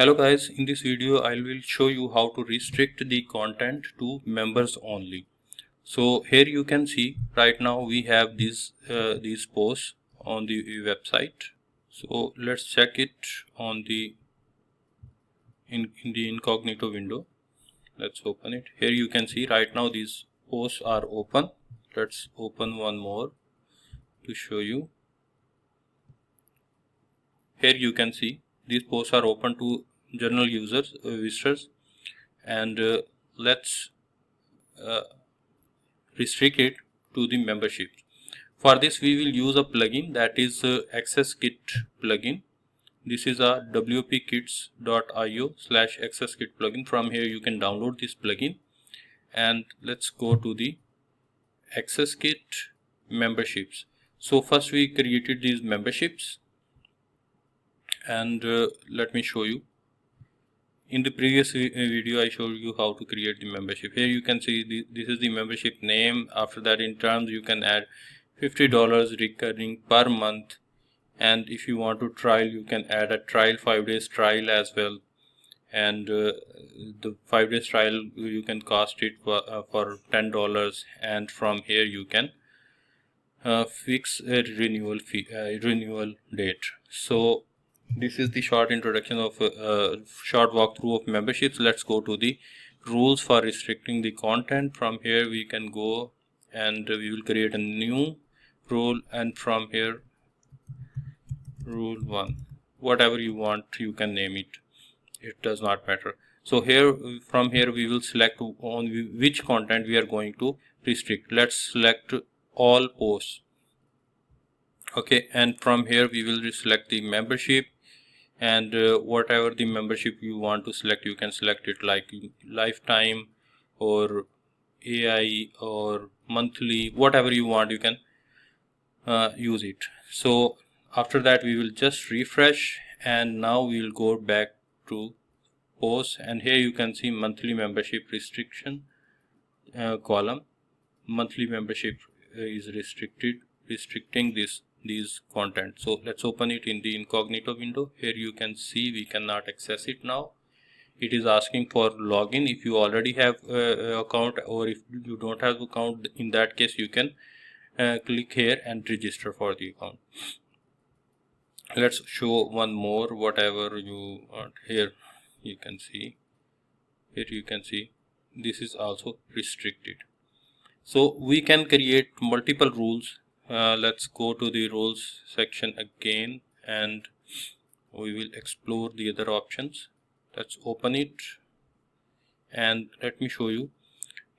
Hello guys, in this video I will show you how to restrict the content to members only. So here you can see right now we have these posts on the website. So let's check it on the in the incognito window. Let's open it. Here you can see right now these posts are open. Let's open one more to show you. Here you can see these posts are open to general users, visitors, and let's restrict it to the membership. For this we will use a plugin, that is AccessKit plugin. This is a wpkits.io/AccessKit plugin. From here you can download this plugin, and let's go to the AccessKit memberships. So first we created these memberships, and let me show you. In the previous video I showed you how to create the membership. Here you can see this is the membership name. After that, in terms you can add $50 recurring per month, and if you want to trial you can add a trial 5 days trial as well, and the 5 days trial you can cost it for $10, and from here you can fix a renewal fee, renewal date. So this is the short introduction of short walkthrough of memberships. Let's go to the rules for restricting the content. From here we can go and we will create a new rule, and from here rule 1, whatever you want you can name it, it does not matter. So here from here we will select on which content we are going to restrict. Let's select all posts. Okay, and from here we will select the membership, and whatever the membership you want to select you can select it, like lifetime or AI or monthly, whatever you want you can use it. So after that we will just refresh, and now we will go back to posts, and here you can see monthly membership restriction column. Monthly membership is restricting these content. So let's open it in the incognito window. Here you can see we cannot access it now. It is asking for login. If you already have account, or if you don't have account, in that case you can click here and register for the account. Let's show one more, whatever you want. Here you can see this is also restricted. So we can create multiple rules. Let's go to the rules section again, and we will explore the other options. Let's open it, and let me show you.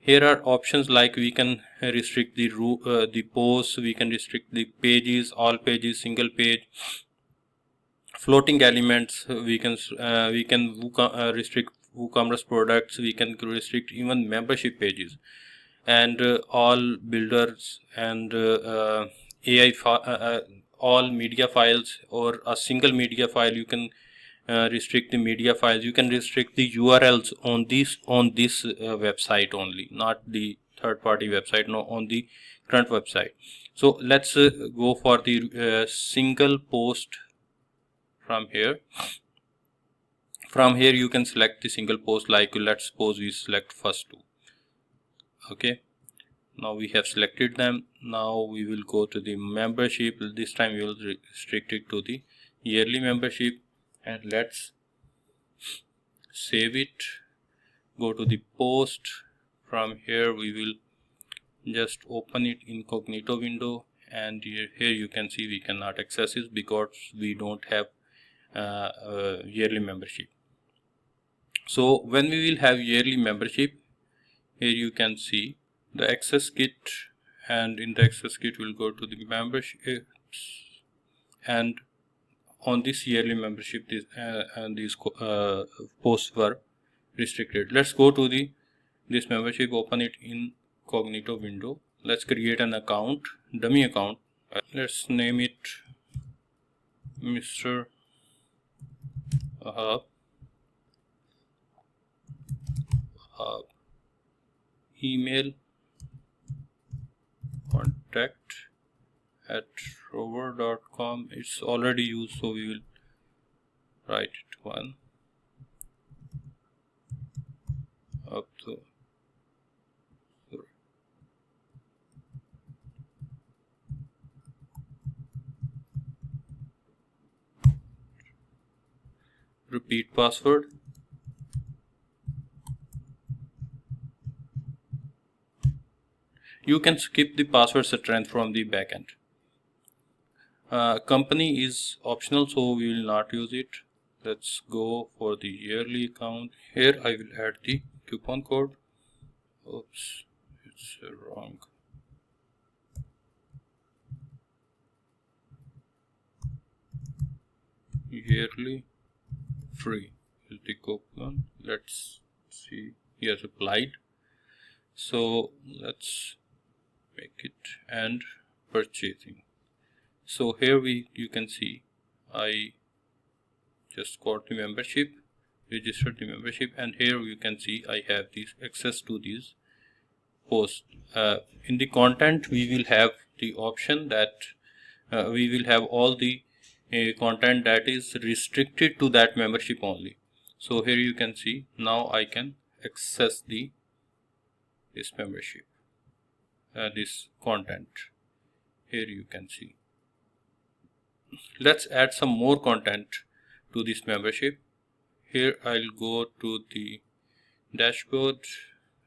Here are options like we can restrict the posts, we can restrict the pages, all pages, single page, floating elements. We can restrict WooCommerce products. We can restrict even membership pages, and all builders, and AI all media files, or a single media file. You can restrict the media files. You can restrict the URLs on this website only, not the third-party website, no, on the current website. So let's go for the single post. From here you can select the single post, like let's suppose we select first two. Okay, now we have selected them. Now we will go to the membership. This time we will restrict it to the yearly membership, and let's save it. Go to the post. From here we will just open it incognito window, and here you can see we cannot access it because we don't have yearly membership. So when we will have yearly membership, here you can see the AccessKit, and in the AccessKit we'll go to the memberships, and on this yearly membership these posts were restricted. Let's go to this membership, open it in incognito window. Let's create an account, dummy account. Let's name it Mr. Email contact@rover.com. It's already used, so we will write it one. up to repeat password. You can skip the password strength from the backend. Company is optional, so we will not use it. Let's go for the yearly account. Here I will add the coupon code. Oops, it's wrong. Yearly free is the coupon. Let's see. Yes, applied. So let's make it and purchasing. So here you can see I just got the membership, registered the membership, and here you can see I have this access to these posts. In the content we will have the option that we will have all the content that is restricted to that membership only. So here you can see now I can access this membership, this content. Here you can see. Let's add some more content to this membership. Here I'll go to the dashboard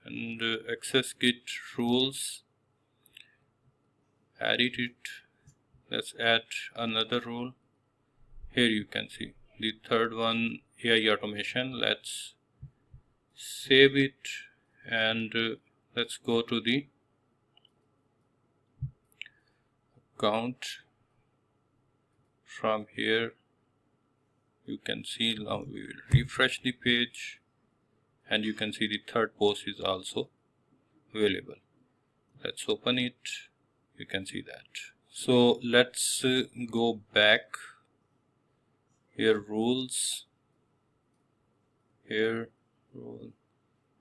and AccessKit rules, edit it. Let's add another rule. Here you can see the third one, AI automation. Let's save it and let's go to the account. From here you can see now we will refresh the page and you can see the third post is also available. Let's open it. You can see that. So let's go back. Here rules, here rule,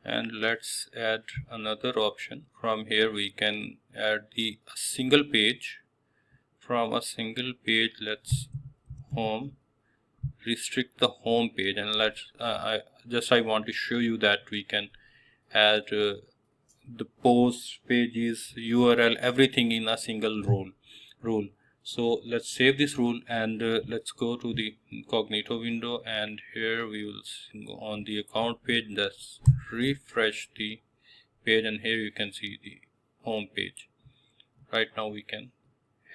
and let's add another option. From here we can add a single page. From a single page, let's home, restrict the home page, and let's I want to show you that we can add the post, pages, URL, everything in a single rule. So let's save this rule and let's go to the incognito window, and here we will go on the account page. Let's refresh the page and here you can see the home page. Right now we can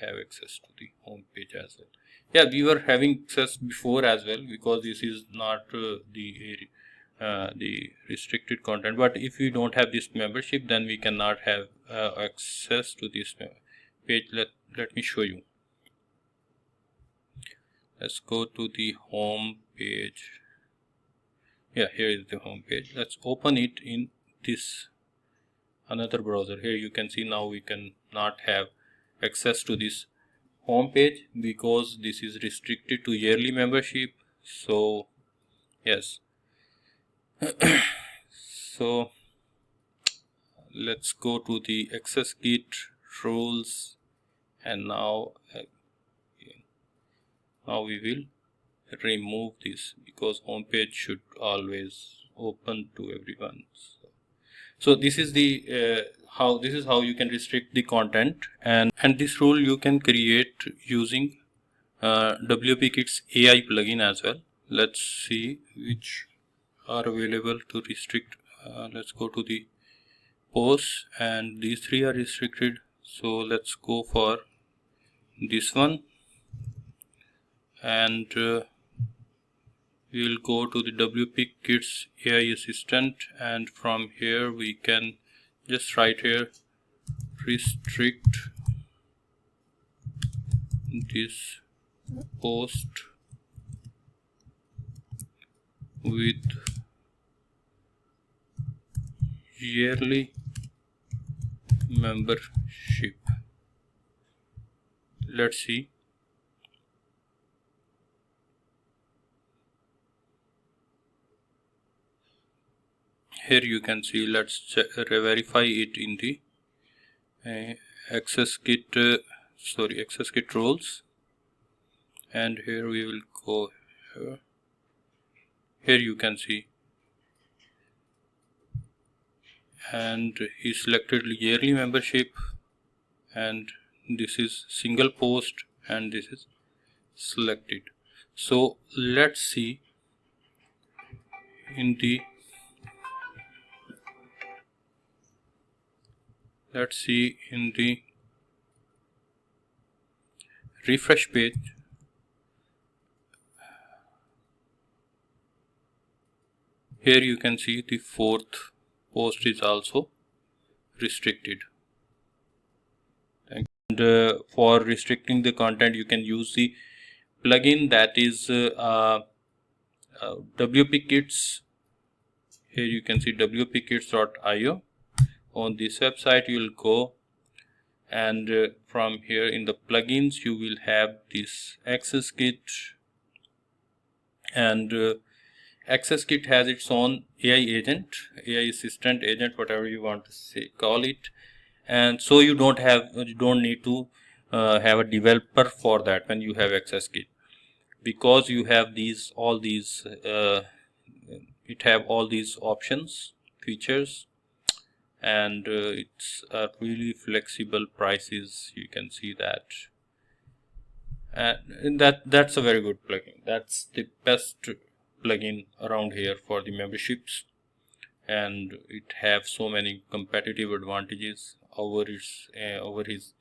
have access to the home page as well. Yeah, we were having access before as well because this is not the restricted content, but if we don't have this membership then we cannot have access to this page. Let me show you. Let's go to the home page. Yeah, here is the home page. Let's open it in this another browser. Here you can see now we can not have access to this home page because this is restricted to yearly membership. So yes, so let's go to the AccessKit rules, and now we will remove this because home page should always open to everyone. So this is the how you can restrict the content, and this rule you can create using WPKits AI plugin as well. Let's see which are available to restrict. Let's go to the posts, and these three are restricted, so let's go for this one, and we will go to the WPKits AI assistant, and from here we can just write here restrict this post with yearly membership. Let's see. Here you can see, let's verify it in the AccessKit rules, and here we will go here. Here you can see and he selected yearly membership, and this is single post, and this is selected. So let's see in the refresh page. Here you can see the fourth post is also restricted. And for restricting the content, you can use the plugin that is WPKits. Here you can see WPKits.io. On this website you will go, and from here in the plugins you will have this AccessKit, and AccessKit has its own AI agent, AI assistant agent, whatever you want to say, call it. And so you don't need to have a developer for that when you have AccessKit, because you have all these it have all these options, features, and it's really flexible prices. You can see that, and that's a very good plugin. That's the best plugin around here for the memberships, and it have so many competitive advantages over his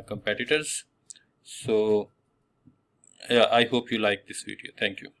competitors. So yeah, I hope you like this video. Thank you.